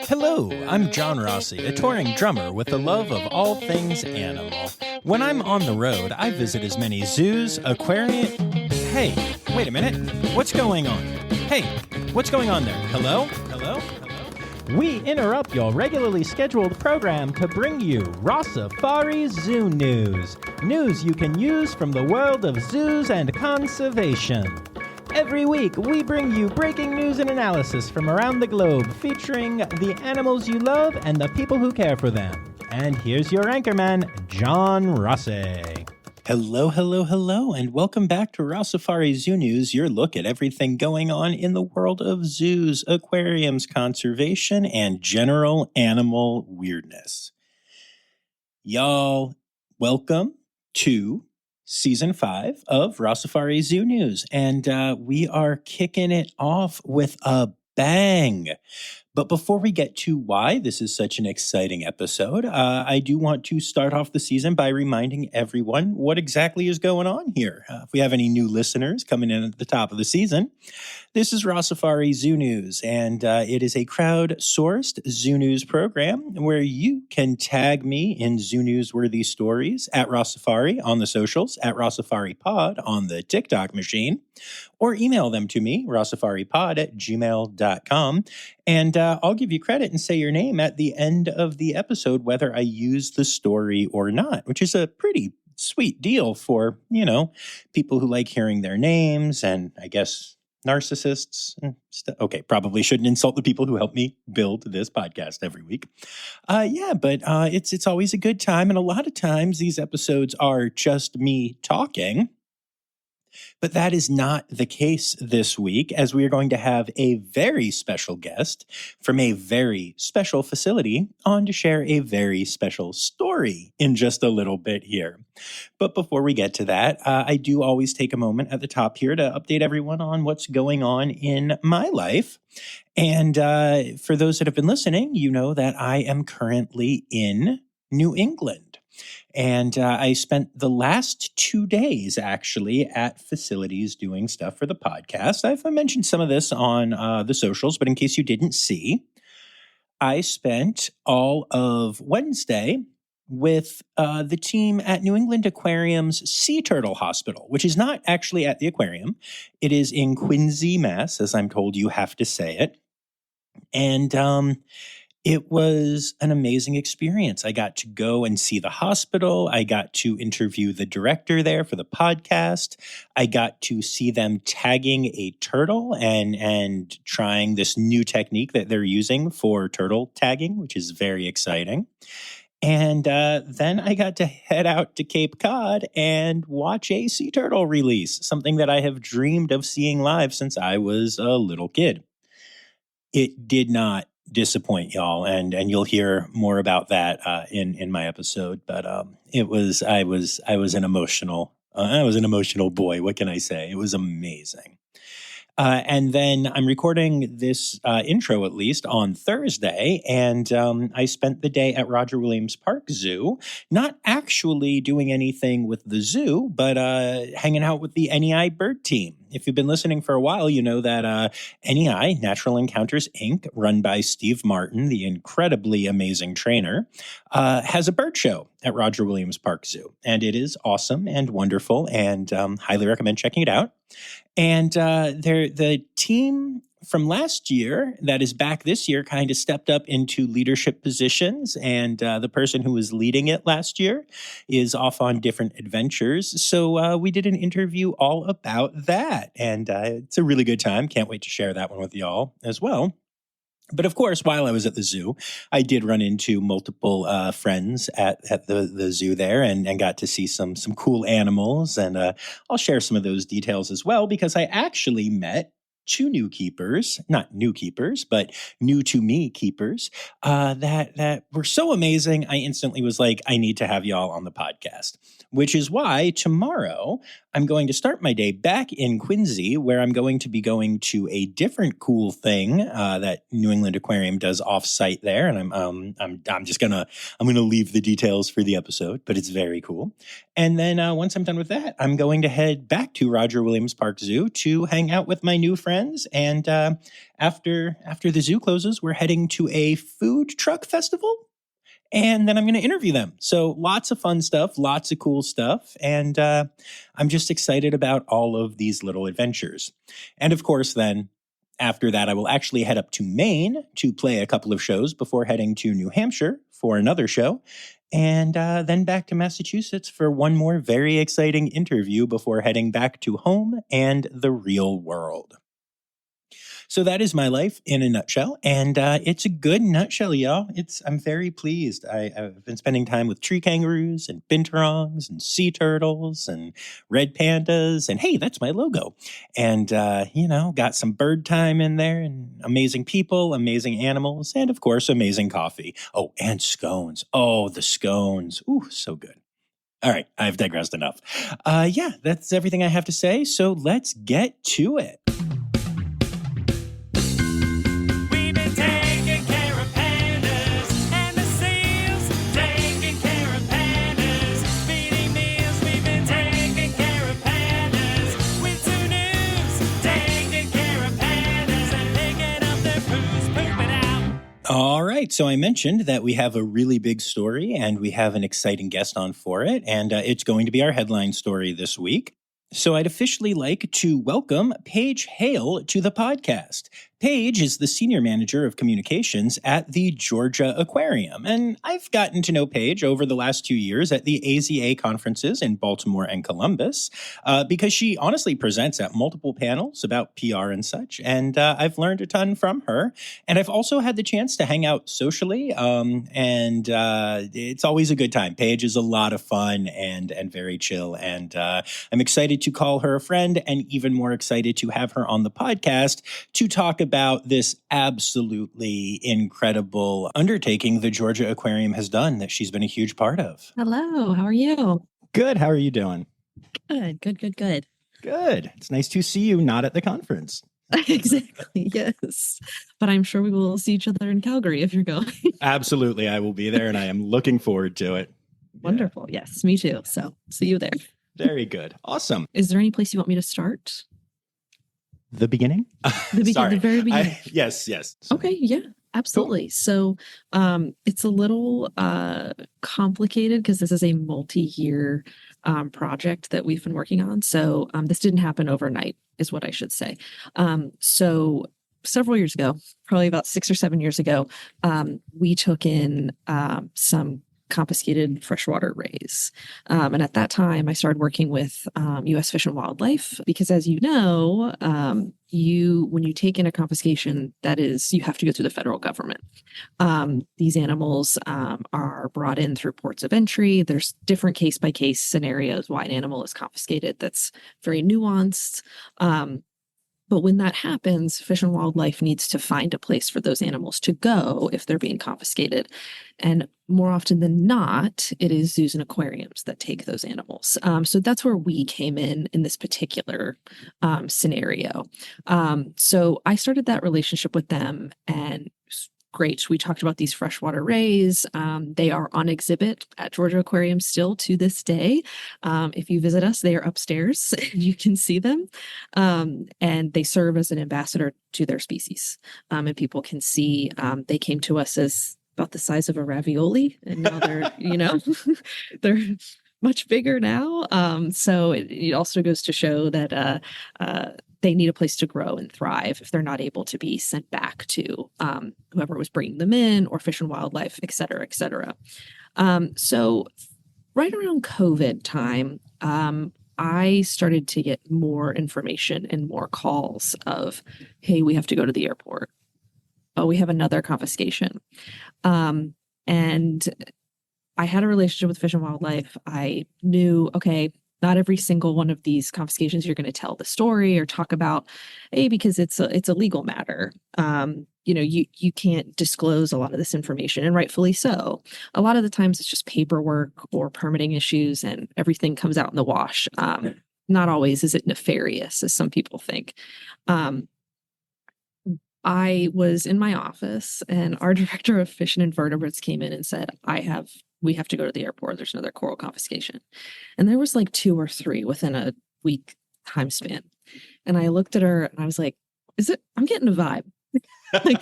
Hello, I'm John Rossi, a touring drummer with the love of all things animal. When I'm on the road, I visit as many zoos, aquariums... Hey, wait a minute. What's going on? Hey, what's going on there? Hello? Hello? Hello? We interrupt your regularly scheduled program to bring you Rossifari Zoo news. News you can use from the world of zoos and conservation. Every week, we bring you breaking news and analysis from around the globe, featuring the animals you love and the people who care for them. And here's your anchorman, John Rossi. Hello, hello, hello, and welcome back to Rossifari Zoo News, your look at everything going on in the world of zoos, aquariums, conservation, and general animal weirdness. Y'all, welcome to Season 5 of Rossifari Zoo News, and we are kicking it off with a bang. But before we get to why this is such an exciting episode, I do want to start off the season by reminding everyone what exactly is going on here. If we have any new listeners coming in at the top of the season, this is Rossifari Zoo News, and it is a crowd-sourced zoo news program where you can tag me in zoo news-worthy stories at Rossifari on the socials, at Rossifari Pod on the TikTok machine, or email them to me, rossifaripod@gmail.com, and I'll give you credit and say your name at the end of the episode, whether I use the story or not, which is a pretty sweet deal for, people who like hearing their names and, I guess, narcissists. Okay, probably shouldn't insult the people who help me build this podcast every week. But it's always a good time, and a lot of times these episodes are just me talking. But that is not the case this week, as we are going to have a very special guest from a very special facility on to share a very special story in just a little bit here. But before we get to that, I do always take a moment at the top here to update everyone on what's going on in my life. And for those that have been listening, you know that I am currently in New England. And I spent the last 2 days actually at facilities doing stuff for the podcast. I've mentioned some of this on the socials, but in case you didn't see, I spent all of Wednesday with the team at New England Aquarium's Sea Turtle Hospital, which is not actually at the aquarium. It is in Quincy, Mass, as I'm told you have to say it. And it was an amazing experience. I got to go and see the hospital. I got to interview the director there for the podcast. I got to see them tagging a turtle and trying this new technique that they're using for turtle tagging, which is very exciting. And then I got to head out to Cape Cod and watch a sea turtle release, something that I have dreamed of seeing live since I was a little kid. It did not disappoint, y'all, and you'll hear more about that in my episode. But I was an emotional boy. What can I say? It was amazing. And then I'm recording this intro, at least, on Thursday, and I spent the day at Roger Williams Park Zoo, not actually doing anything with the zoo, but hanging out with the NEI bird team. If you've been listening for a while, you know that NEI, Natural Encounters, Inc., run by Steve Martin, the incredibly amazing trainer, has a bird show at Roger Williams Park Zoo. And it is awesome and wonderful, and highly recommend checking it out. And the team from last year that is back this year kind of stepped up into leadership positions. And the person who was leading it last year is off on different adventures. So we did an interview all about that. And it's a really good time. Can't wait to share that one with y'all as well. But of course, while I was at the zoo, I did run into multiple friends at the zoo there and got to see some cool animals. And I'll share some of those details as well, because I actually met two new keepers, not new keepers, but new to me keepers that were so amazing. I instantly was like, I need to have y'all on the podcast, which is why tomorrow I'm going to start my day back in Quincy, where I'm going to be going to a different cool thing that New England Aquarium does off-site there, and I'm gonna leave the details for the episode, but it's very cool. And then once I'm done with that, I'm going to head back to Roger Williams Park Zoo to hang out with my new friend friends. And after the zoo closes, we're heading to a food truck festival. And then I'm going to interview them. So lots of fun stuff, lots of cool stuff. And I'm just excited about all of these little adventures. And of course, then after that, I will actually head up to Maine to play a couple of shows before heading to New Hampshire for another show. And then back to Massachusetts for one more very exciting interview before heading back to home and the real world. So that is my life in a nutshell, and it's a good nutshell, y'all. I'm very pleased. I've been spending time with tree kangaroos and binturongs and sea turtles and red pandas, and hey, that's my logo. And got some bird time in there, and amazing people, amazing animals, and of course, amazing coffee. Oh, and scones. Oh, the scones. Ooh, so good. All right, I've digressed enough. That's everything I have to say. So let's get to it. All right. So I mentioned that we have a really big story and we have an exciting guest on for it. And it's going to be our headline story this week. So I'd officially like to welcome Paige Hale to the podcast. Paige is the senior manager of communications at the Georgia Aquarium. And I've gotten to know Paige over the last 2 years at the AZA conferences in Baltimore and Columbus because she honestly presents at multiple panels about PR and such. And I've learned a ton from her. And I've also had the chance to hang out socially. And it's always a good time. Paige is a lot of fun and very chill. And I'm excited to call her a friend and even more excited to have her on the podcast to talk about this absolutely incredible undertaking the Georgia Aquarium has done that she's been a huge part of. Hello, how are you? Good. How are you doing? Good. Good. It's nice to see you not at the conference. Exactly, yes. But I'm sure we will see each other in Calgary if you're going. Absolutely. I will be there and I am looking forward to it. Wonderful. Yeah. Yes, me too. So see you there. Very good. Awesome. Is there any place you want me to start? The beginning? The very beginning. Yes. Okay. Yeah, absolutely. Cool. So it's a little complicated because this is a multi-year project that we've been working on. So this didn't happen overnight is what I should say. So several years ago, probably about 6 or 7 years ago, we took in some confiscated freshwater rays. And at that time, I started working with U.S. Fish and Wildlife because, as you know, when you take in a confiscation, that is, you have to go through the federal government. These animals are brought in through ports of entry. There's different case-by-case scenarios why an animal is confiscated. That's very nuanced. But when that happens, Fish and Wildlife needs to find a place for those animals to go if they're being confiscated. And more often than not, it is zoos and aquariums that take those animals. So that's where we came in this particular scenario. So I started that relationship with them, and great. We talked about these freshwater rays. They are on exhibit at Georgia Aquarium still to this day. If you visit us, they are upstairs. You can see them. And they serve as an ambassador to their species. And people can see they came to us as about the size of a ravioli. And now they're, they're much bigger now. So it also goes to show that they need a place to grow and thrive if they're not able to be sent back to whoever was bringing them in, or Fish and Wildlife, et cetera, et cetera. So right around COVID time, I started to get more information and more calls of, hey, we have to go to the airport. Oh, we have another confiscation. And I had a relationship with Fish and Wildlife. I knew, okay, not every single one of these confiscations you're going to tell the story or talk about, because it's a legal matter. You can't disclose a lot of this information, and rightfully so. A lot of the times it's just paperwork or permitting issues, and everything comes out in the wash. Not always is it nefarious, as some people think. I was in my office, and our director of fish and invertebrates came in and said, we have to go to the airport. There's another coral confiscation. And there was like 2 or 3 within a week time span. And I looked at her and I was like, I'm getting a vibe. Like,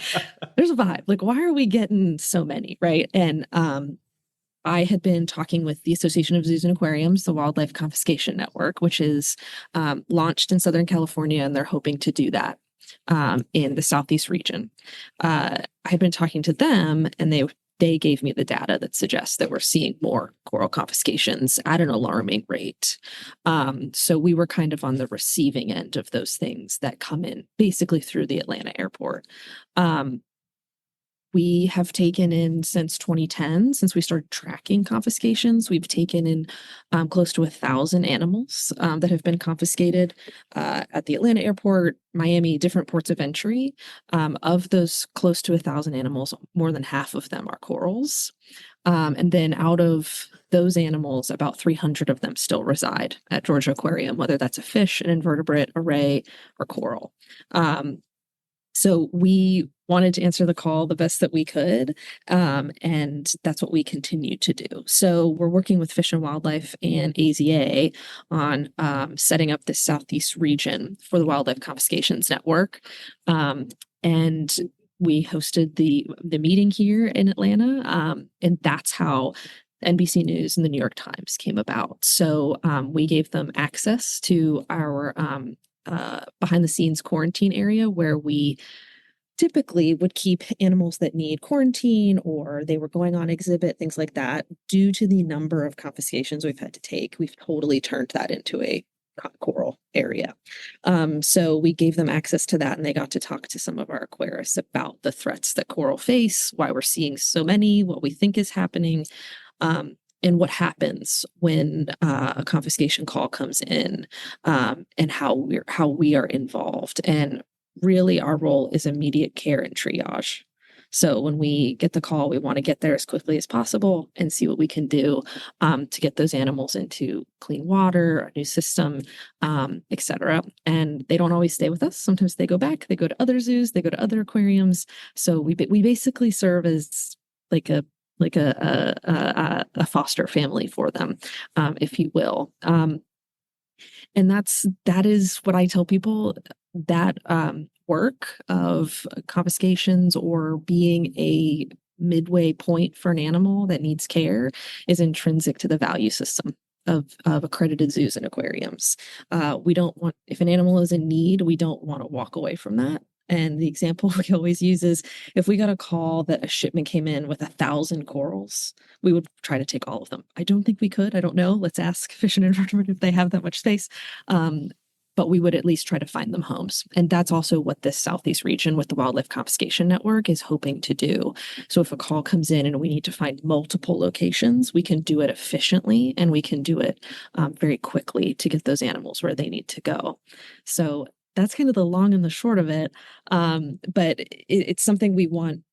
there's a vibe. Like, why are we getting so many, right? And I had been talking with the Association of Zoos and Aquariums, the Wildlife Confiscation Network, which is launched in Southern California, and they're hoping to do that in the Southeast region. I had been talking to them, and they gave me the data that suggests that we're seeing more coral confiscations at an alarming rate. So we were kind of on the receiving end of those things that come in basically through the Atlanta airport. We have taken in since 2010, since we started tracking confiscations, we've taken in close to 1,000 animals that have been confiscated at the Atlanta airport, Miami, different ports of entry. Of those close to 1,000 animals, more than half of them are corals. And then out of those animals, about 300 of them still reside at Georgia Aquarium, whether that's a fish, an invertebrate, a ray, or coral. So we wanted to answer the call the best that we could, and that's what we continue to do. So we're working with Fish and Wildlife and AZA on setting up this Southeast region for the Wildlife Confiscations Network. And we hosted the meeting here in Atlanta, and that's how NBC News and the New York Times came about. So we gave them access to our behind the scenes quarantine area where we typically would keep animals that need quarantine or they were going on exhibit, things like that. Due to the number of confiscations we've had to take, we've totally turned that into a coral area. So we gave them access to that, and they got to talk to some of our aquarists about the threats that coral face, why we're seeing so many, what we think is happening, and what happens when a confiscation call comes in, and how we are involved. And really, our role is immediate care and triage. So when we get the call, we want to get there as quickly as possible and see what we can do to get those animals into clean water, a new system, et cetera. And they don't always stay with us. Sometimes they go back, they go to other zoos, they go to other aquariums. So we basically serve as like a foster family for them, if you will. And that is what I tell people, that work of confiscations or being a midway point for an animal that needs care is intrinsic to the value system of accredited zoos and aquariums. We don't want, if an animal is in need, we don't want to walk away from that. And the example we always use is if we got a call that a shipment came in with 1,000 corals, we would try to take all of them. I don't think we could. I don't know. Let's ask Fish and Invertebrate if they have that much space. But we would at least try to find them homes. And that's also what this Southeast region with the Wildlife Confiscation Network is hoping to do. So if a call comes in and we need to find multiple locations, we can do it efficiently and we can do it very quickly to get those animals where they need to go. So that's kind of the long and the short of it. But it's something we want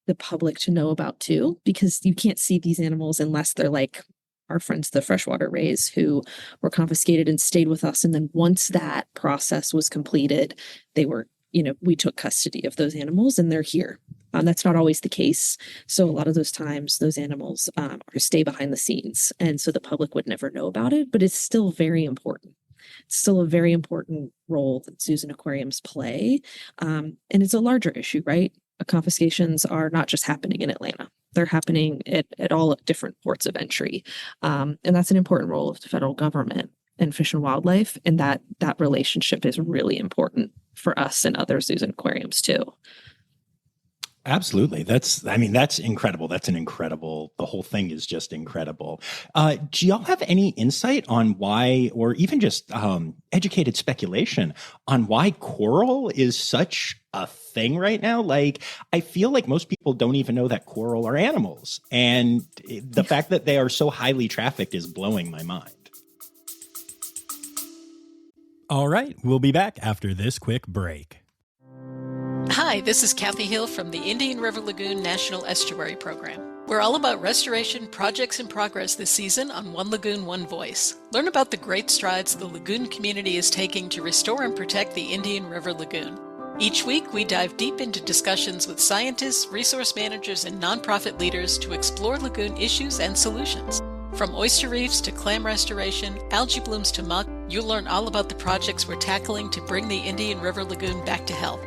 the public to know about too, because you can't see these animals unless they're like our friends, the freshwater rays, who were confiscated and stayed with us. And then once that process was completed, they were, we took custody of those animals and they're here. That's not always the case. So a lot of those times, those animals stay behind the scenes. And so the public would never know about it, but it's still very important. It's still a very important role that zoos and aquariums play. And it's a larger issue, right? Confiscations are not just happening in Atlanta. They're happening at all different ports of entry. And that's an important role of the federal government and Fish and Wildlife. And that relationship is really important for us and other zoos and aquariums too. Absolutely. That's incredible. The whole thing is just incredible. Do y'all have any insight on why, or even just educated speculation on why coral is such a thing right now? Like, I feel like most people don't even know that coral are animals. And the fact that they are so highly trafficked is blowing my mind. All right. We'll be back after this quick break. Hi, this is Kathy Hill from the Indian River Lagoon National Estuary Program. We're all about restoration projects in progress this season on One Lagoon, One Voice. Learn about the great strides the lagoon community is taking to restore and protect the Indian River Lagoon. Each week, we dive deep into discussions with scientists, resource managers, and nonprofit leaders to explore lagoon issues and solutions. From oyster reefs to clam restoration, algae blooms to muck, You'll learn all about the projects we're tackling to bring the Indian River Lagoon back to health.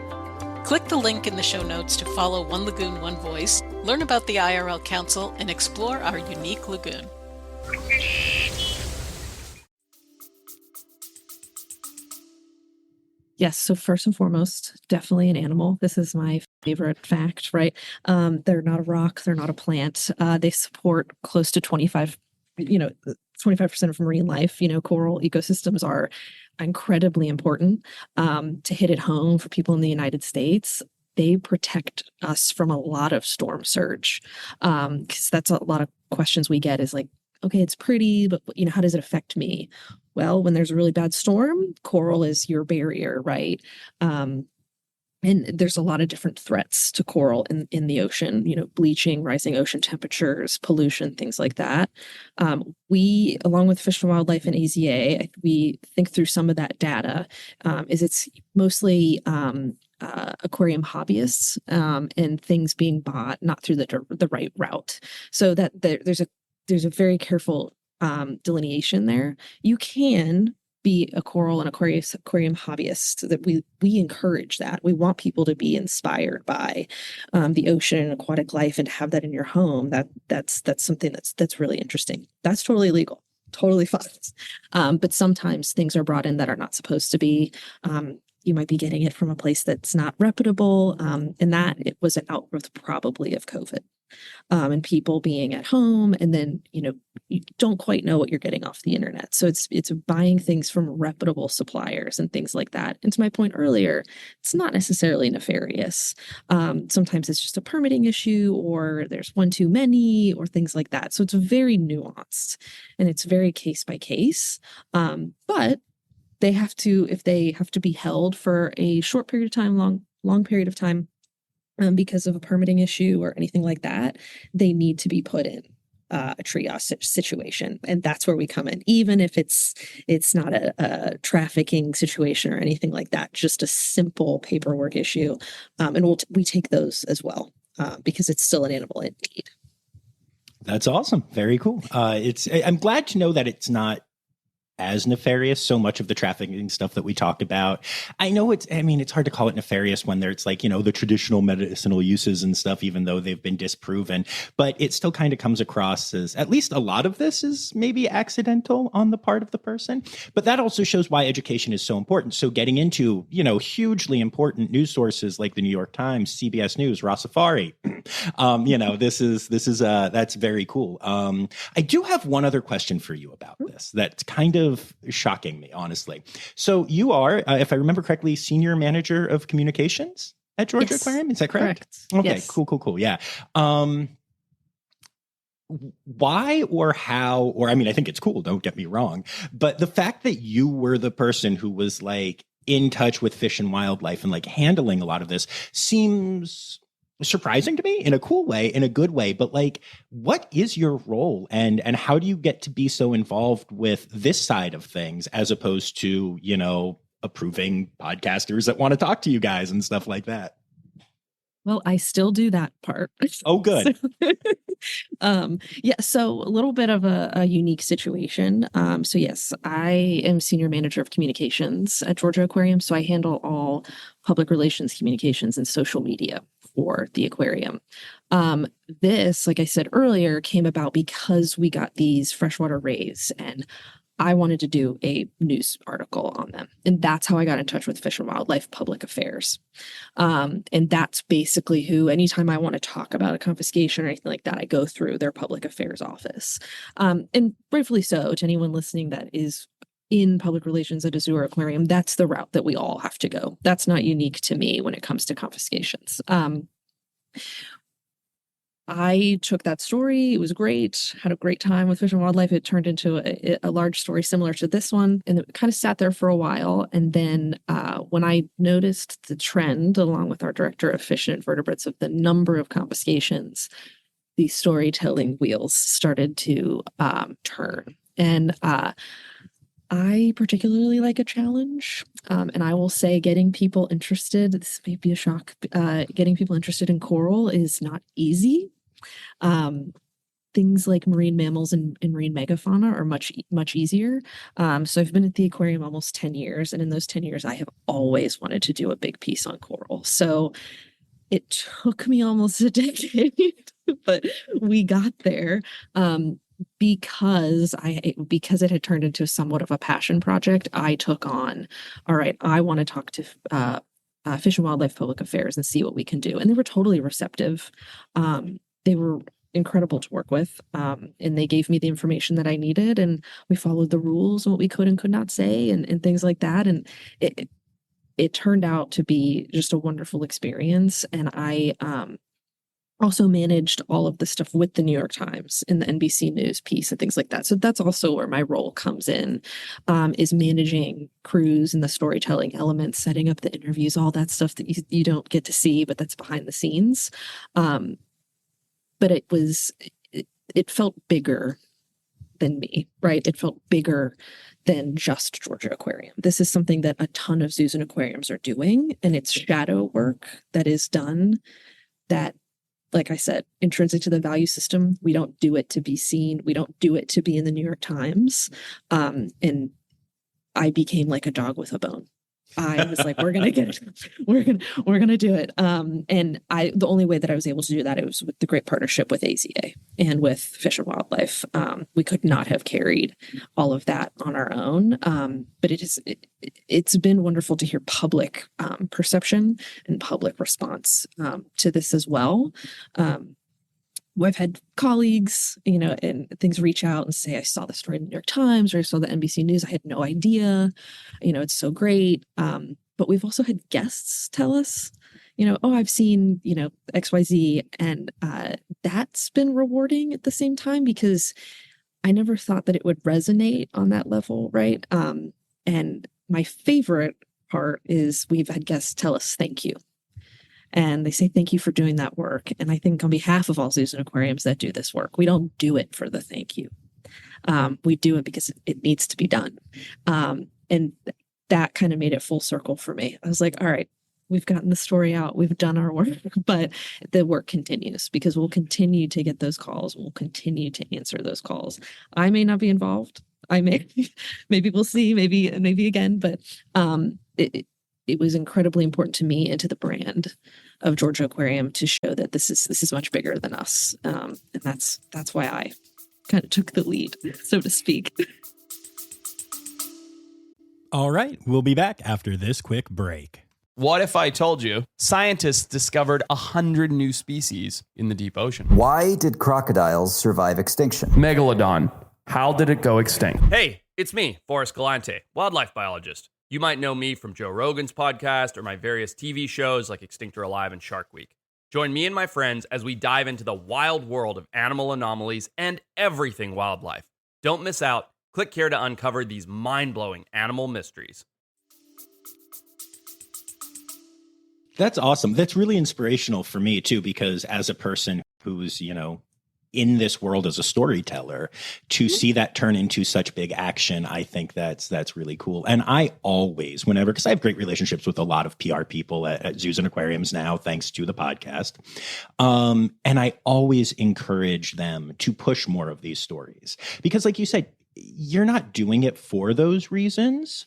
Click the link in the show notes to follow One Lagoon, One Voice, learn about the IRL Council, and explore our unique lagoon. Yes. So first and foremost, definitely an animal. This is my favorite fact, right? They're not a rock. They're not a plant. They support close to 25% of marine life. Coral ecosystems are incredibly important. To hit it home for people in the United States, they protect us from a lot of storm surge. Because that's a lot of questions we get is like, okay, it's pretty, but how does it affect me? Well, when there's a really bad storm, coral is your barrier, right? And there's a lot of different threats to coral in the ocean, bleaching, rising ocean temperatures, pollution, things like that. We, along with Fish and Wildlife and AZA, we think through some of that data, it's mostly aquarium hobbyists and things being bought not through the right route. So that there's a very careful delineation there. You can be a coral and aquarium hobbyist. That we encourage that. We want people to be inspired by the ocean and aquatic life and have that in your home. That's something that's really interesting. That's totally legal, totally fine. But sometimes things are brought in that are not supposed to be. You might be getting it from a place that's not reputable, and that it was an outgrowth probably of COVID. And people being at home, and then you don't quite know what you're getting off the internet. So it's buying things from reputable suppliers and things like that. And to my point earlier, it's not necessarily nefarious. Sometimes it's just a permitting issue, or there's one too many, or things like that. So it's very nuanced, and it's very case by case. But if they have to be held for a short period of time, long period of time, because of a permitting issue or anything like that, they need to be put in a triage situation. And that's where we come in, even if it's not a trafficking situation or anything like that, just a simple paperwork issue. And we take those as well, because it's still an animal in need. That's awesome. Very cool. I'm glad to know that it's not as nefarious. So much of the trafficking stuff that we talk about, I know it's hard to call it nefarious when it's like, the traditional medicinal uses and stuff, even though they've been disproven, but it still kind of comes across as, at least a lot of this is maybe accidental on the part of the person. But that also shows why education is so important. So getting into, hugely important news sources like the New York Times, CBS News, Rossifari, that's very cool. I do have one other question for you about this that's kind of shocking me, honestly. So you are, if I remember correctly, senior manager of communications at Georgia Aquarium. Is that correct? Okay, yes. Cool. Yeah. Why or how, or I think it's cool, don't get me wrong, but the fact that you were the person who was like in touch with Fish and Wildlife and like handling a lot of this seems surprising to me in a cool way, in a good way. But like, what is your role and how do you get to be so involved with this side of things as opposed to, approving podcasters that want to talk to you guys and stuff like that? Well, I still do that part. Oh, good. So a little bit of a unique situation. So yes, I am senior manager of communications at Georgia Aquarium. So I handle all public relations, communications, and social media for the aquarium. This, like I said earlier, came about because we got these freshwater rays, and I wanted to do a news article on them. And that's how I got in touch with Fish and Wildlife Public Affairs. And that's basically who, anytime I want to talk about a confiscation or anything like that, I go through their public affairs office. And rightfully so, to anyone listening that is in public relations at a zoo or aquarium, that's the route that we all have to go. That's not unique to me when it comes to confiscations. I took that story. It was great. Had a great time with Fish and Wildlife. It turned into a large story similar to this one. And it kind of sat there for a while. And then when I noticed the trend, along with our director of fish and invertebrates, of the number of confiscations, the storytelling wheels started to turn. And I particularly like a challenge. And I will say getting people interested, this may be a shock, getting people interested in coral is not easy. things like marine mammals and marine megafauna are much easier. So I've been at the aquarium almost 10 years, and in those 10 years, I have always wanted to do a big piece on coral. So it took me almost a decade, but we got there. Because it had turned into somewhat of a passion project, I took on, all right, I want to talk to Fish and Wildlife Public Affairs and see what we can do. And they were totally receptive. They were incredible to work with. And they gave me the information that I needed, and we followed the rules and what we could and could not say and things like that. And it turned out to be just a wonderful experience. And I also managed all of the stuff with the New York Times and the NBC News piece and things like that. So that's also where my role comes in, is managing crews and the storytelling elements, setting up the interviews, all that stuff that you don't get to see, but that's behind the scenes. But it felt bigger than me, right? It felt bigger than just Georgia Aquarium. This is something that a ton of zoos and aquariums are doing, and it's shadow work that is done that, like I said, intrinsic to the value system. We don't do it to be seen. We don't do it to be in the New York Times. And I became like a dog with a bone. I was like, we're going to get it. We're going to do it. And the only way that I was able to do that, it was with the great partnership with AZA and with Fish and Wildlife. We could not have carried all of that on our own. But it's been wonderful to hear public perception and public response to this as well. I've had colleagues, and things reach out and say, I saw the story in the New York Times or I saw the NBC News. I had no idea, it's so great. But we've also had guests tell us, oh, I've seen, XYZ. And that's been rewarding at the same time, because I never thought that it would resonate on that level, right? And my favorite part is we've had guests tell us thank you. And they say, thank you for doing that work. And I think on behalf of all zoos and aquariums that do this work, we don't do it for the thank you. We do it because it needs to be done. And that kind of made it full circle for me. I was like, all right, we've gotten the story out. We've done our work, but the work continues, because we'll continue to get those calls. We'll continue to answer those calls. I may not be involved. Maybe we'll see, maybe again, but it was incredibly important to me and to the brand of Georgia Aquarium to show that this is much bigger than us. And that's why I kind of took the lead, so to speak. All right, we'll be back after this quick break. What if I told you scientists discovered 100 new species in the deep ocean? Why did crocodiles survive extinction? Megalodon. How did it go extinct? Hey, it's me, Forrest Galante, wildlife biologist. You might know me from Joe Rogan's podcast or my various TV shows like Extinct or Alive and Shark Week. Join me and my friends as we dive into the wild world of animal anomalies and everything wildlife. Don't miss out. Click here to uncover these mind-blowing animal mysteries. That's awesome. That's really inspirational for me, too, because as a person who's, in this world as a storyteller, to see that turn into such big action, I think that's really cool. And I always, because I have great relationships with a lot of PR people at zoos and aquariums now, thanks to the podcast. And I always encourage them to push more of these stories, because like you said, you're not doing it for those reasons.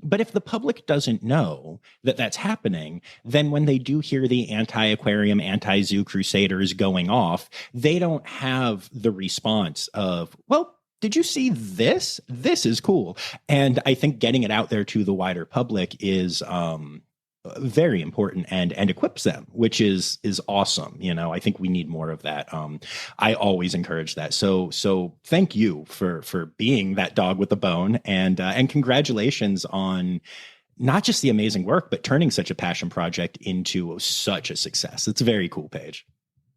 But if the public doesn't know that that's happening, then when they do hear the anti-aquarium, anti-zoo crusaders going off, they don't have the response of, well, did you see this? This is cool. And I think getting it out there to the wider public is very important and equips them, which is awesome. I think we need more of that. I always encourage that. So thank you for being that dog with the bone, and congratulations on not just the amazing work, but turning such a passion project into such a success. It's very cool, Paige.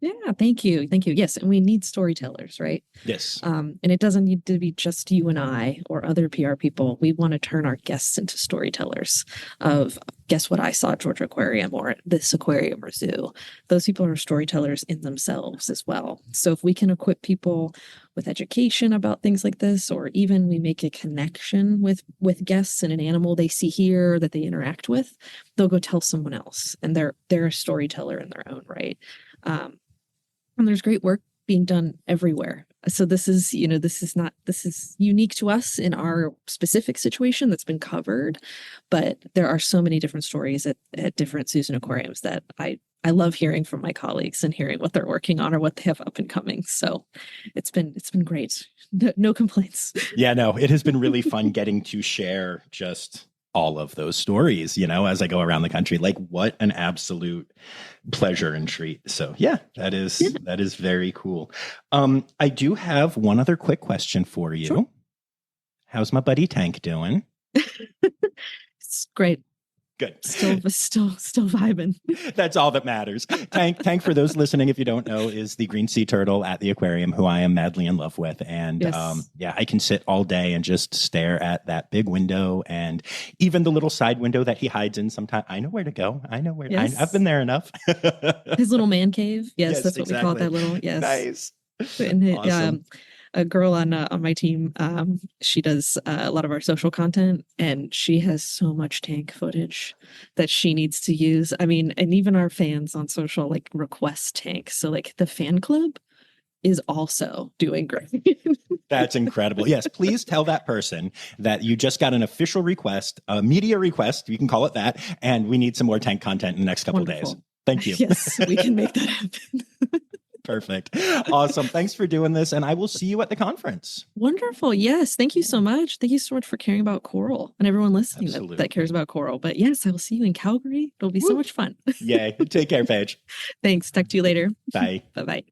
Yeah, thank you. Thank you. Yes, and we need storytellers, right? Yes. And it doesn't need to be just you and I or other PR people. We want to turn our guests into storytellers of, guess what I saw at Georgia Aquarium or at this aquarium or zoo. Those people are storytellers in themselves as well. So if we can equip people with education about things like this, or even we make a connection with guests and an animal they see here that they interact with, they'll go tell someone else, and they're a storyteller in their own right. And there's great work being done everywhere. So this is unique to us in our specific situation that's been covered, but there are so many different stories at different zoos and aquariums that I love hearing from my colleagues and hearing what they're working on or what they have up and coming. So it's been great. No complaints. Yeah, no, it has been really fun getting to share just all of those stories, as I go around the country. Like, what an absolute pleasure and treat. So yeah, that is very cool. I do have one other quick question for you. Sure. How's my buddy Tank doing? It's great. Good. Still vibing. That's all that matters. Tank, for those listening, if you don't know, is the green sea turtle at the aquarium who I am madly in love with. And yes. I can sit all day and just stare at that big window and even the little side window that he hides in sometimes. I know where to go. I know where. Yes. I've been there enough. His little man cave. Yes, that's what exactly. we call it. That little. Yes. Nice. And awesome. A girl on my team, she does a lot of our social content, and she has so much Tank footage that she needs to use. I mean, and even our fans on social request Tank. So the fan club is also doing great. That's incredible. Yes, please tell that person that you just got an official request, a media request, you can call it that, and we need some more Tank content in the next couple of days. Thank you. Yes, we can make that happen. Perfect. Awesome. Thanks for doing this. And I will see you at the conference. Wonderful. Yes. Thank you so much. Thank you so much for caring about coral and everyone listening that cares about coral. But yes, I will see you in Calgary. It'll be so much fun. Yay. Take care, Paige. Thanks. Talk to you later. Bye. Bye-bye.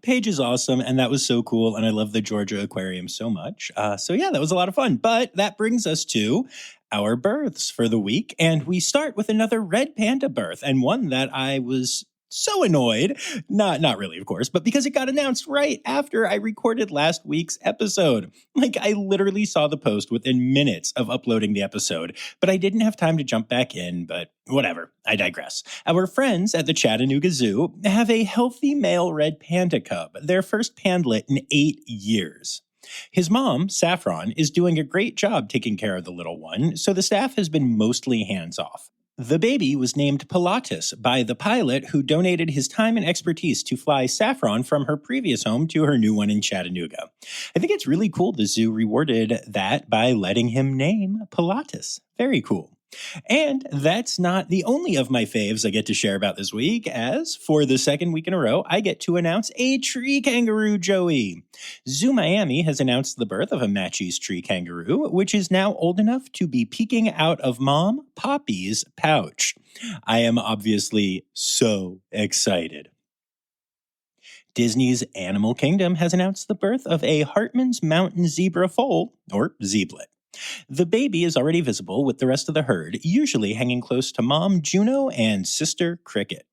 Paige is awesome, and that was so cool, and I love the Georgia Aquarium so much. So yeah, that was a lot of fun. But that brings us to our births for the week, and we start with another red panda birth, and one that I was so annoyed, not really, of course, but because it got announced right after I recorded last week's episode. I literally saw the post within minutes of uploading the episode, but I didn't have time to jump back in, but whatever, I digress. Our friends at the Chattanooga Zoo have a healthy male red panda cub, their first pandlet in 8 years. His mom, Saffron, is doing a great job taking care of the little one, so the staff has been mostly hands-off. The baby was named Pilatus by the pilot who donated his time and expertise to fly Saffron from her previous home to her new one in Chattanooga. I think it's really cool the zoo rewarded that by letting him name Pilatus. Very cool. And that's not the only of my faves I get to share about this week, as for the second week in a row, I get to announce a tree kangaroo Joey. Zoo Miami has announced the birth of a Matchie's tree kangaroo, which is now old enough to be peeking out of Mom Poppy's pouch. I am obviously so excited. Disney's Animal Kingdom has announced the birth of a Hartman's Mountain zebra foal, or zeeblet. The baby is already visible with the rest of the herd, usually hanging close to Mom Juno and Sister Cricket.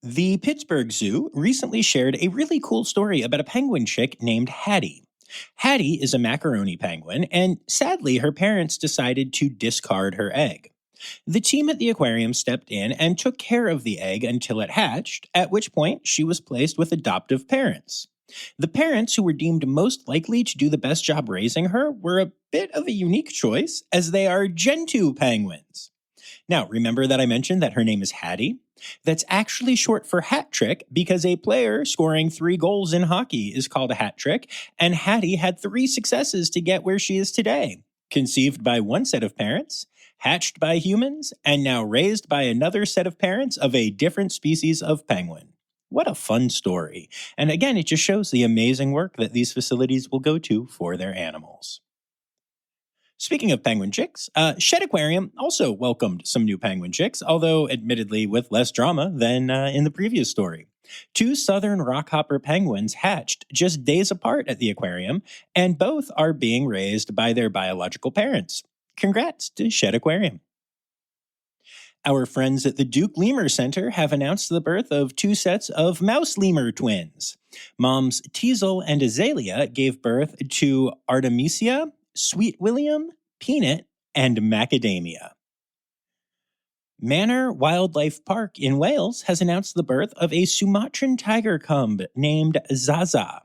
The Pittsburgh Zoo recently shared a really cool story about a penguin chick named Hattie. Hattie is a macaroni penguin, and sadly her parents decided to discard her egg. The team at the aquarium stepped in and took care of the egg until it hatched, at which point she was placed with adoptive parents. The parents who were deemed most likely to do the best job raising her were a bit of a unique choice, as they are Gentoo penguins. Now, remember that I mentioned that her name is Hattie? That's actually short for hat trick because a player scoring 3 goals in hockey is called a hat trick, and Hattie had 3 successes to get where she is today. Conceived by one set of parents, hatched by humans, and now raised by another set of parents of a different species of penguin. What a fun story. And again, it just shows the amazing work that these facilities will go to for their animals. Speaking of penguin chicks, Shed Aquarium also welcomed some new penguin chicks, although admittedly with less drama than in the previous story. 2 southern rockhopper penguins hatched just days apart at the aquarium, and both are being raised by their biological parents. Congrats to Shed Aquarium. Our friends at the Duke Lemur Center have announced the birth of 2 sets of mouse lemur twins. Moms Teasel and Azalea gave birth to Artemisia, Sweet William, Peanut, and Macadamia. Manor Wildlife Park in Wales has announced the birth of a Sumatran tiger cub named Zaza.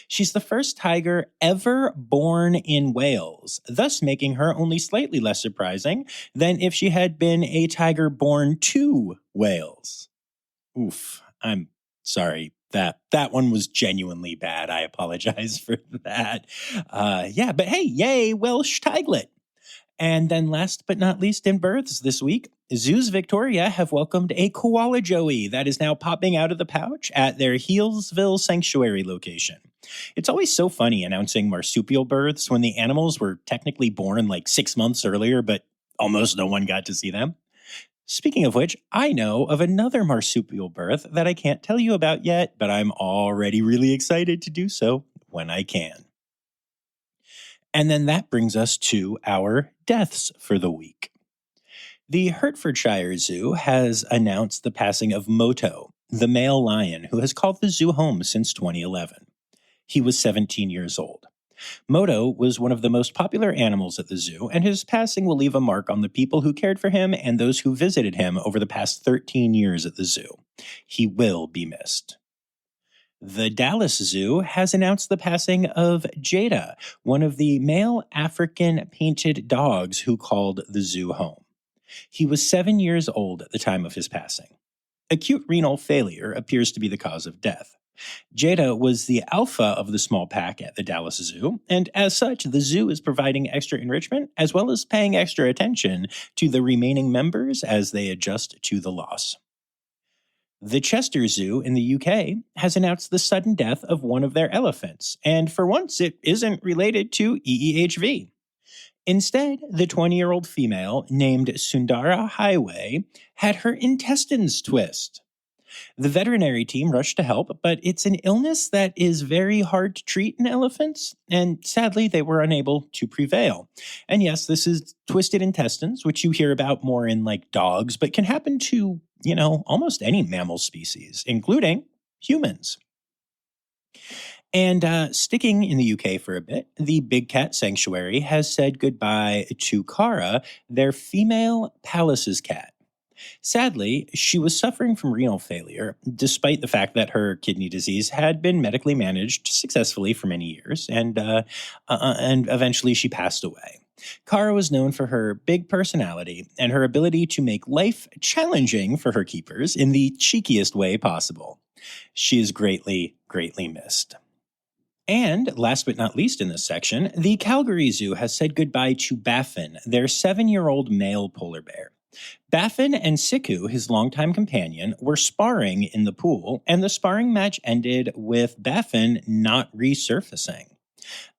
She's the first tiger ever born in Wales, thus making her only slightly less surprising than if she had been a tiger born to Wales. Oof, I'm sorry, That one was genuinely bad. I apologize for that. But hey, yay, Welsh Tiglet. And then last but not least in births this week, Zoos Victoria have welcomed a koala joey that is now popping out of the pouch at their Healesville Sanctuary location. It's always so funny announcing marsupial births when the animals were technically born like 6 months earlier, but almost no one got to see them. Speaking of which, I know of another marsupial birth that I can't tell you about yet, but I'm already really excited to do so when I can. And then that brings us to our deaths for the week. The Hertfordshire Zoo has announced the passing of Moto, the male lion who has called the zoo home since 2011. He was 17 years old. Moto was one of the most popular animals at the zoo, and his passing will leave a mark on the people who cared for him and those who visited him over the past 13 years at the zoo. He will be missed. The Dallas Zoo has announced the passing of Jada, one of the male African painted dogs who called the zoo home. He was 7 years old at the time of his passing. Acute renal failure appears to be the cause of death. Jada was the alpha of the small pack at the Dallas Zoo, and as such, the zoo is providing extra enrichment as well as paying extra attention to the remaining members as they adjust to the loss. The Chester Zoo in the UK has announced the sudden death of one of their elephants, and for once it isn't related to EEHV. Instead, the 20-year-old female named Sundara Highway had her intestines twist. The veterinary team rushed to help, but it's an illness that is very hard to treat in elephants, and sadly they were unable to prevail. And yes, this is twisted intestines, which you hear about more in like dogs, but can happen to, almost any mammal species, including humans. And sticking in the UK for a bit, the Big Cat Sanctuary has said goodbye to Cara, their female Pallas Cat. Sadly, she was suffering from renal failure, despite the fact that her kidney disease had been medically managed successfully for many years, and eventually she passed away. Cara was known for her big personality and her ability to make life challenging for her keepers in the cheekiest way possible. She is greatly, greatly missed. And last but not least in this section, the Calgary Zoo has said goodbye to Baffin, their 7-year-old male polar bear. Baffin and Siku, his longtime companion, were sparring in the pool, and the sparring match ended with Baffin not resurfacing.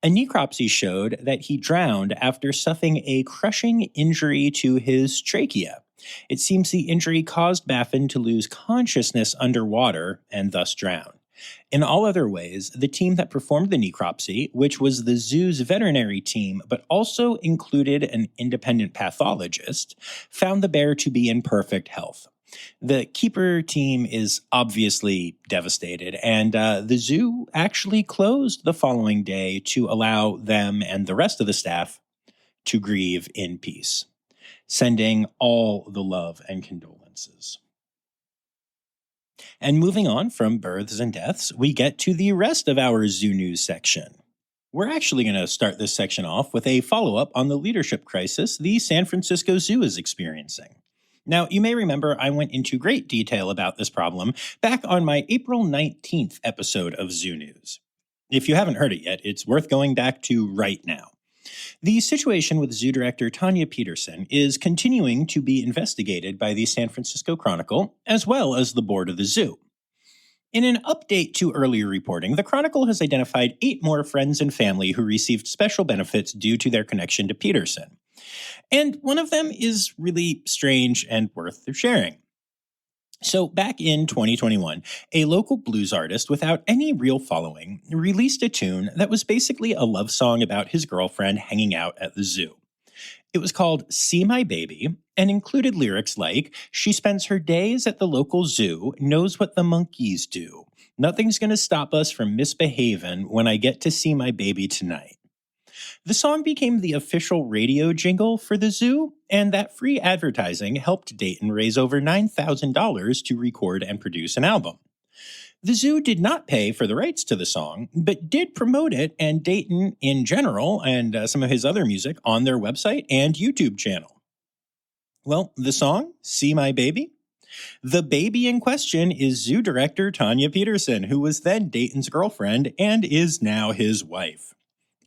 A necropsy showed that he drowned after suffering a crushing injury to his trachea. It seems the injury caused Baffin to lose consciousness underwater and thus drown. In all other ways, the team that performed the necropsy, which was the zoo's veterinary team, but also included an independent pathologist, found the bear to be in perfect health. The keeper team is obviously devastated, and the zoo actually closed the following day to allow them and the rest of the staff to grieve in peace, sending all the love and condolences. And moving on from births and deaths, we get to the rest of our zoo news section. We're actually going to start this section off with a follow-up on the leadership crisis the San Francisco Zoo is experiencing. Now, you may remember I went into great detail about this problem back on my April 19th episode of Zoo News. If you haven't heard it yet, it's worth going back to right now. The situation with zoo director Tanya Peterson is continuing to be investigated by the San Francisco Chronicle, as well as the board of the zoo. In an update to earlier reporting, the Chronicle has identified 8 more friends and family who received special benefits due to their connection to Peterson. And one of them is really strange and worth sharing. So back in 2021, a local blues artist without any real following released a tune that was basically a love song about his girlfriend hanging out at the zoo. It was called See My Baby and included lyrics like, "She spends her days at the local zoo, knows what the monkeys do. Nothing's gonna stop us from misbehaving when I get to see my baby tonight." The song became the official radio jingle for the zoo, and that free advertising helped Dayton raise over $9,000 to record and produce an album. The zoo did not pay for the rights to the song, but did promote it and Dayton in general and some of his other music on their website and YouTube channel. Well, the song, See My Baby, The baby in question is zoo director Tanya Peterson, who was then Dayton's girlfriend and is now his wife.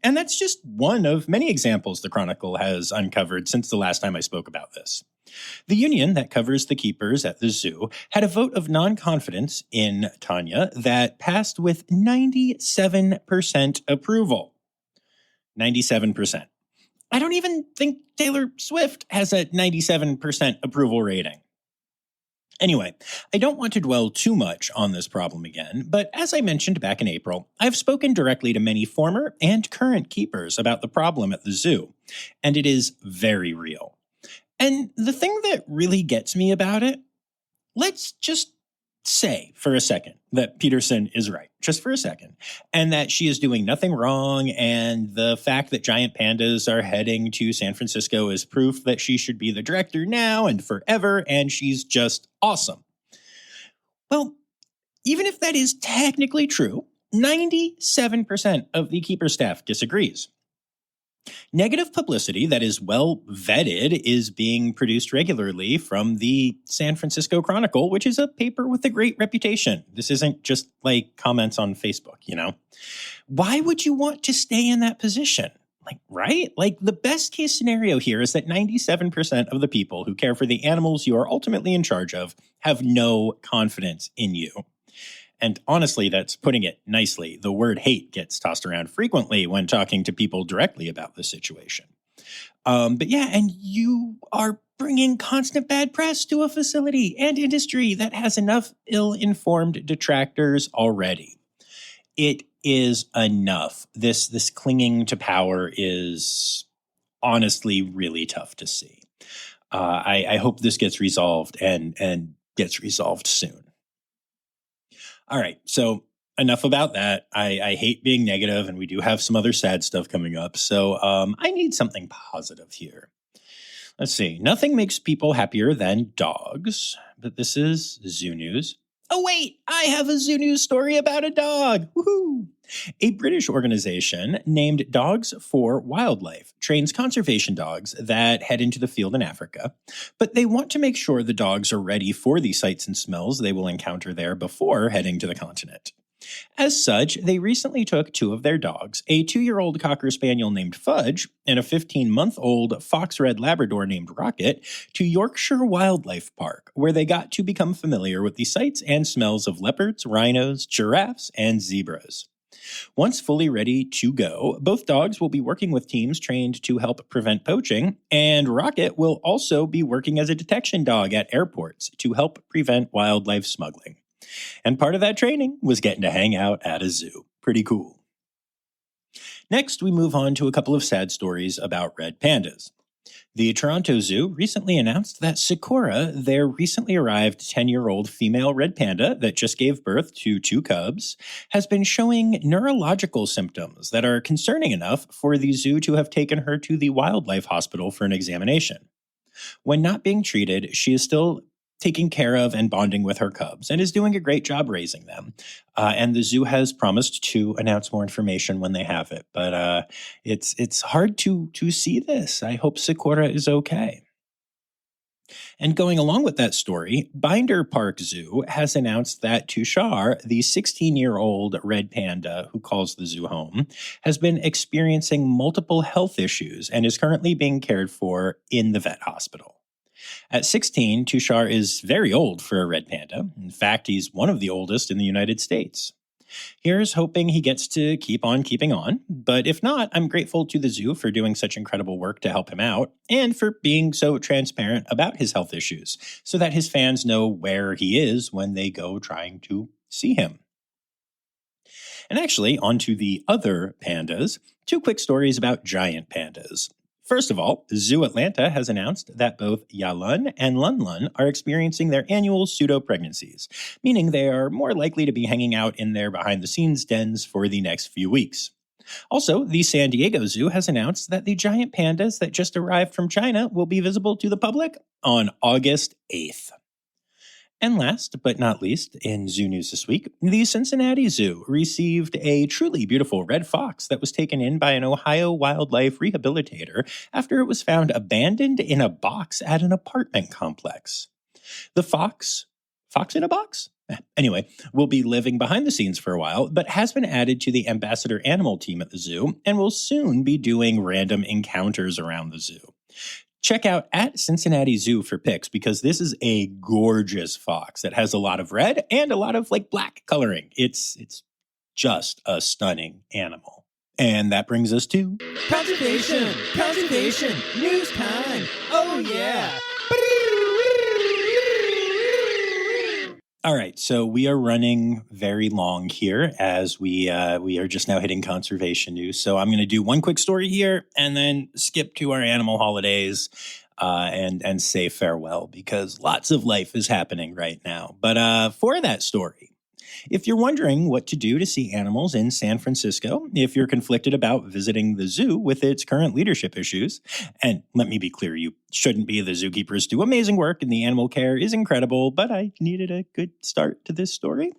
And that's just one of many examples the Chronicle has uncovered since the last time I spoke about this. The union that covers the keepers at the zoo had a vote of non-confidence in Tanya that passed with 97% approval. 97%. I don't even think Taylor Swift has a 97% approval rating. Anyway, I don't want to dwell too much on this problem again, but as I mentioned back in April, I've spoken directly to many former and current keepers about the problem at the zoo, and it is very real. And the thing that really gets me about it, let's just say for a second that Peterson is right, just for a second, and that she is doing nothing wrong, and the fact that giant pandas are heading to San Francisco is proof that she should be the director now and forever, and she's just awesome. Well, even if that is technically true, 97% of the keeper staff disagrees. Negative publicity that is well vetted is being produced regularly from the San Francisco Chronicle, which is a paper with a great reputation. This isn't just like comments on Facebook, you know? Why would you want to stay in that position? Right? The best case scenario here is that 97% of the people who care for the animals you are ultimately in charge of have no confidence in you. And honestly, that's putting it nicely. The word hate gets tossed around frequently when talking to people directly about the situation. But yeah, and you are bringing constant bad press to a facility and industry that has enough ill-informed detractors already. It is enough. This clinging to power is honestly really tough to see. I hope this gets resolved and gets resolved soon. All right, so enough about that. I hate being negative, and we do have some other sad stuff coming up. So I need something positive here. Let's see. Nothing makes people happier than dogs, but this is zoo news. Oh, wait, I have a zoo news story about a dog. Woohoo! A British organization named Dogs for Wildlife trains conservation dogs that head into the field in Africa, but they want to make sure the dogs are ready for the sights and smells they will encounter there before heading to the continent. As such, they recently took two of their dogs, a 2-year-old Cocker Spaniel named Fudge and a 15-month-old Fox Red Labrador named Rocket, to Yorkshire Wildlife Park, where they got to become familiar with the sights and smells of leopards, rhinos, giraffes, and zebras. Once fully ready to go, both dogs will be working with teams trained to help prevent poaching, and Rocket will also be working as a detection dog at airports to help prevent wildlife smuggling. And part of that training was getting to hang out at a zoo. Pretty cool. Next, we move on to a couple of sad stories about red pandas. The Toronto Zoo recently announced that Sakura, their recently arrived 10-year-old female red panda that just gave birth to 2 cubs, has been showing neurological symptoms that are concerning enough for the zoo to have taken her to the wildlife hospital for an examination. When not being treated, she is still taking care of and bonding with her cubs and is doing a great job raising them. And the zoo has promised to announce more information when they have it. But it's hard to see this. I hope Sakura is okay. And going along with that story, Binder Park Zoo has announced that Tushar, the 16-year-old red panda who calls the zoo home, has been experiencing multiple health issues and is currently being cared for in the vet hospital. At 16, Tushar is very old for a red panda. In fact, he's one of the oldest in the United States. Here's hoping he gets to keep on keeping on, but if not, I'm grateful to the zoo for doing such incredible work to help him out, and for being so transparent about his health issues, so that his fans know where he is when they go trying to see him. And actually, onto the other pandas, 2 quick stories about giant pandas. First of all, Zoo Atlanta has announced that both Yalun and Lunlun are experiencing their annual pseudo-pregnancies, meaning they are more likely to be hanging out in their behind-the-scenes dens for the next few weeks. Also, the San Diego Zoo has announced that the giant pandas that just arrived from China will be visible to the public on August 8th. And last but not least, in zoo news this week, the Cincinnati Zoo received a truly beautiful red fox that was taken in by an Ohio wildlife rehabilitator after it was found abandoned in a box at an apartment complex. The fox in a box? Anyway, will be living behind the scenes for a while, but has been added to the ambassador animal team at the zoo and will soon be doing random encounters around the zoo. Check out at Cincinnati Zoo for pics because this is a gorgeous fox that has a lot of red and a lot of black coloring. It's just a stunning animal. And that brings us to Conservation news time. Oh yeah. All right, so we are running very long here as we are just now hitting conservation news. So I'm going to do one quick story here and then skip to our animal holidays and say farewell because lots of life is happening right now. But for that story, if you're wondering what to do to see animals in San Francisco, if you're conflicted about visiting the zoo with its current leadership issues, and let me be clear, you shouldn't be. The zookeepers do amazing work and the animal care is incredible, but I needed a good start to this story.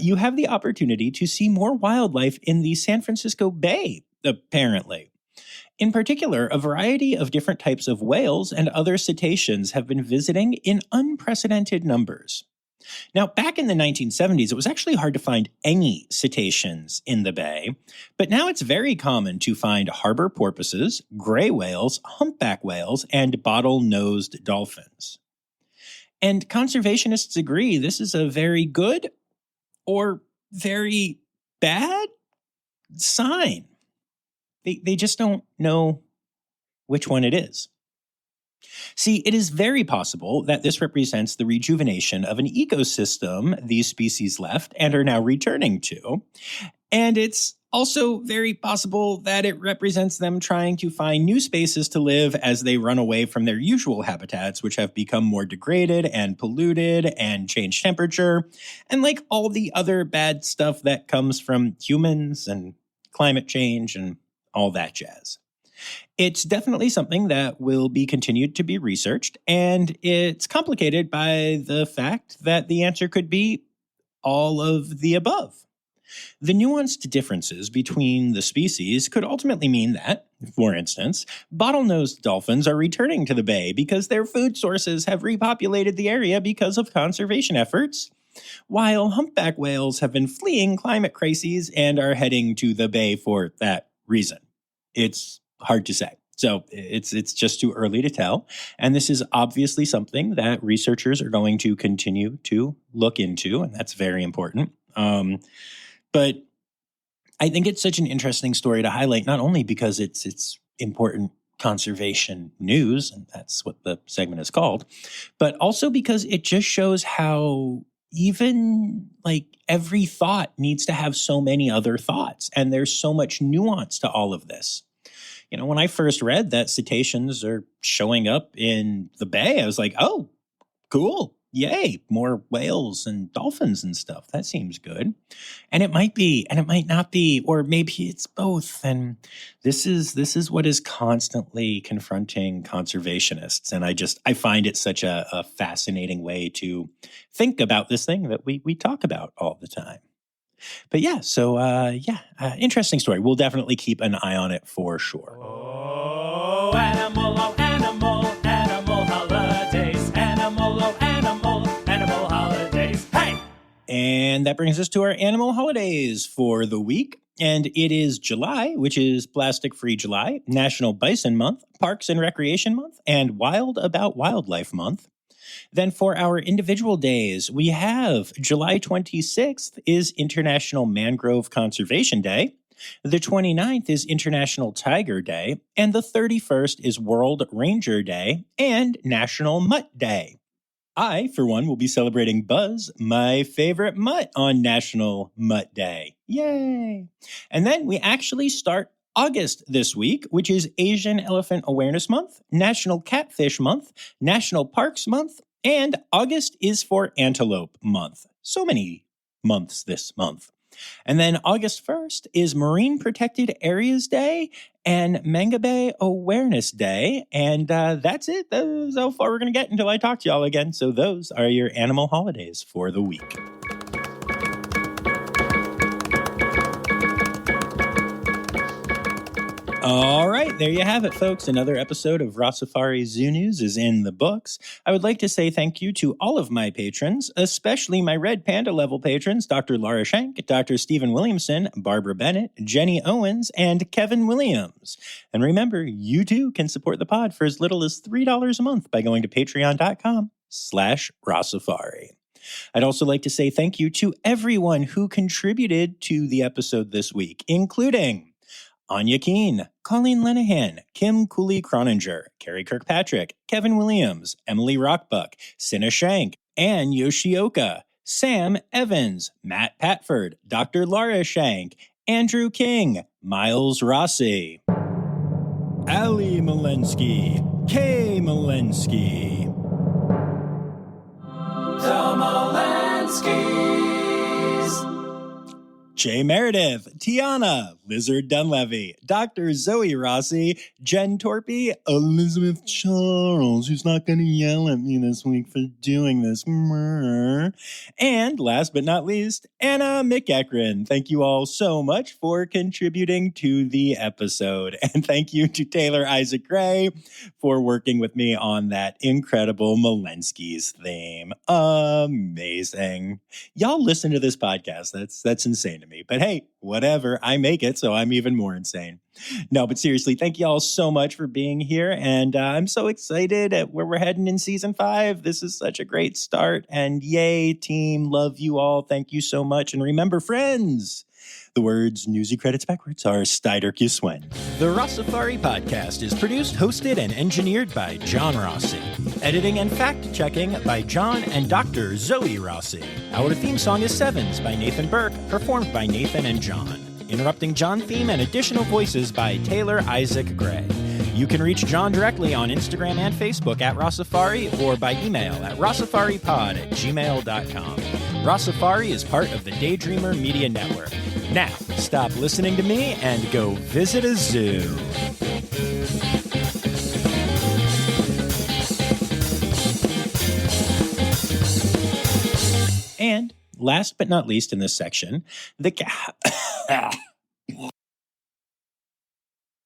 You have the opportunity to see more wildlife in the San Francisco Bay, apparently. In particular, a variety of different types of whales and other cetaceans have been visiting in unprecedented numbers. Now, back in the 1970s, it was actually hard to find any cetaceans in the bay, but now it's very common to find harbor porpoises, gray whales, humpback whales, and bottle-nosed dolphins. And conservationists agree this is a very good or very bad sign. They just don't know which one it is. See, it is very possible that this represents the rejuvenation of an ecosystem these species left and are now returning to. And it's also very possible that it represents them trying to find new spaces to live as they run away from their usual habitats, which have become more degraded and polluted and changed temperature, and all the other bad stuff that comes from humans and climate change and all that jazz. It's definitely something that will be continued to be researched, and it's complicated by the fact that the answer could be all of the above. The nuanced differences between the species could ultimately mean that, for instance, bottlenose dolphins are returning to the bay because their food sources have repopulated the area because of conservation efforts, while humpback whales have been fleeing climate crises and are heading to the bay for that reason. It's hard to say. So it's just too early to tell. And this is obviously something that researchers are going to continue to look into, and that's very important. But I think it's such an interesting story to highlight, not only because it's important conservation news, and that's what the segment is called, but also because it just shows how even every thought needs to have so many other thoughts, and there's so much nuance to all of this. When I first read that cetaceans are showing up in the bay, I was like, oh, cool. Yay, more whales and dolphins and stuff. That seems good. And it might be, and it might not be, or maybe it's both. And this is what is constantly confronting conservationists. And I find it such a fascinating way to think about this thing that we talk about all the time. But interesting story. We'll definitely keep an eye on it for sure. Oh, animal holidays. Animal holidays. Hey! And that brings us to our animal holidays for the week. And it is July, which is Plastic Free July, National Bison Month, Parks and Recreation Month, and Wild About Wildlife Month. Then for our individual days, we have July 26th is International Mangrove Conservation Day. The 29th is International Tiger Day. And the 31st is World Ranger Day and National Mutt Day. I, for one, will be celebrating Buzz, my favorite mutt, on National Mutt Day. Yay! And then we actually start August this week, which is Asian Elephant Awareness Month, National Catfish Month, National Parks Month, and August is for Antelope Month. So many months this month. And then August 1st is Marine Protected Areas Day and Manga Bay Awareness Day. And that's it. That's how far we're going to get until I talk to y'all again. So those are your animal holidays for the week. All right, there you have it, folks. Another episode of Rossifari Zoo News is in the books. I would like to say thank you to all of my patrons, especially my Red Panda level patrons, Dr. Laura Schenk, Dr. Stephen Williamson, Barbara Bennett, Jenny Owens, and Kevin Williams. And remember, you too can support the pod for as little as $3 a month by going to patreon.com/Rossifari. I'd also like to say thank you to everyone who contributed to the episode this week, including Anya Keene, Colleen Lenehan, Kim Cooley-Croninger, Carrie Kirkpatrick, Kevin Williams, Emily Rockbuck, Cinna Shank, Ann Yoshioka, Sam Evans, Matt Patford, Dr. Laura Shank, Andrew King, Miles Rossi, Ali Malensky, Kay Malensky, The Malenskys, Jay Meredith, Tiana, Lizard Dunlevy, Dr. Zoe Rossi, Jen Torpy, Elizabeth Charles, who's not going to yell at me this week for doing this, and last but not least, Anna McEachran. Thank you all so much for contributing to the episode, and thank you to Taylor Isaac Gray for working with me on that incredible Malenskys theme. Amazing. Y'all listen to this podcast. That's insane to me. But hey, whatever. I make it, so I'm even more insane. No, but seriously, thank you all so much for being here. And I'm so excited at where we're heading in season 5. This is such a great start. And yay, team. Love you all. Thank you so much. And remember, friends, the words newsy credits backwards are Steiderkuswen. The Rossifari podcast is produced, hosted, and engineered by John Rossi. Editing and fact-checking by John and Dr. Zoe Rossi. Our theme song is Sevens by Nathan Burke, performed by Nathan and John. Interrupting John theme and additional voices by Taylor Isaac Gray. You can reach John directly on Instagram and Facebook at Rossifari or by email at rossifaripod@gmail.com. Rossifari is part of the Daydreamer Media Network. Now, stop listening to me and go visit a zoo. And last but not least in this section, the